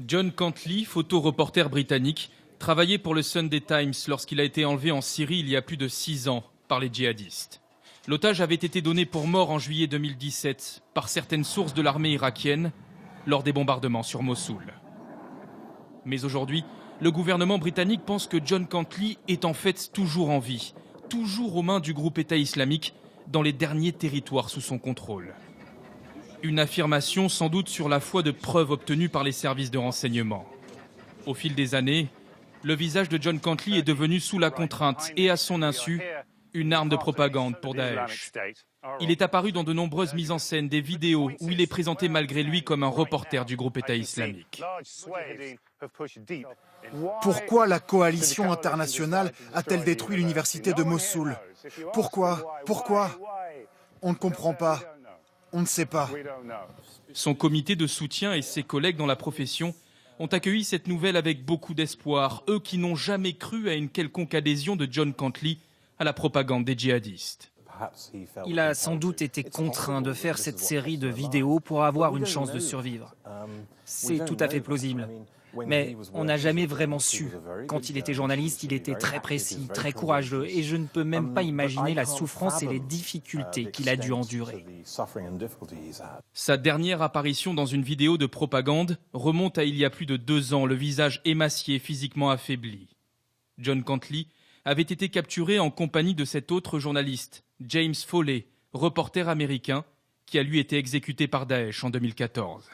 John Cantlie, photoreporter britannique, travaillait pour le Sunday Times lorsqu'il a été enlevé en Syrie il y a plus de 6 ans par les djihadistes. L'otage avait été donné pour mort en juillet 2017 par certaines sources de l'armée irakienne lors des bombardements sur Mossoul. Mais aujourd'hui, le gouvernement britannique pense que John Cantlie est en fait toujours en vie, toujours aux mains du groupe État islamique dans les derniers territoires sous son contrôle. Une affirmation sans doute sur la foi de preuves obtenues par les services de renseignement. Au fil des années, le visage de John Cantlie est devenu sous la contrainte et à son insu, une arme de propagande pour Daesh. Il est apparu dans de nombreuses mises en scène, des vidéos où il est présenté malgré lui comme un reporter du groupe État islamique. Pourquoi la coalition internationale a-t-elle détruit l'université de Mossoul? Pourquoi? On ne comprend pas. On ne sait pas. Son comité de soutien et ses collègues dans la profession ont accueilli cette nouvelle avec beaucoup d'espoir, eux qui n'ont jamais cru à une quelconque adhésion de John Cantlie à la propagande des djihadistes. Il a sans doute été contraint de faire cette série de vidéos pour avoir une chance de survivre. C'est tout à fait plausible. Mais on n'a jamais vraiment su. Quand il était journaliste, il était très précis, très courageux, et je ne peux même pas imaginer la souffrance et les difficultés qu'il a dû endurer. Sa dernière apparition dans une vidéo de propagande remonte à il y a plus de 2 ans, le visage émacié, physiquement affaibli. John Cantlie avait été capturé en compagnie de cet autre journaliste, James Foley, reporter américain, qui a lui été exécuté par Daesh en 2014.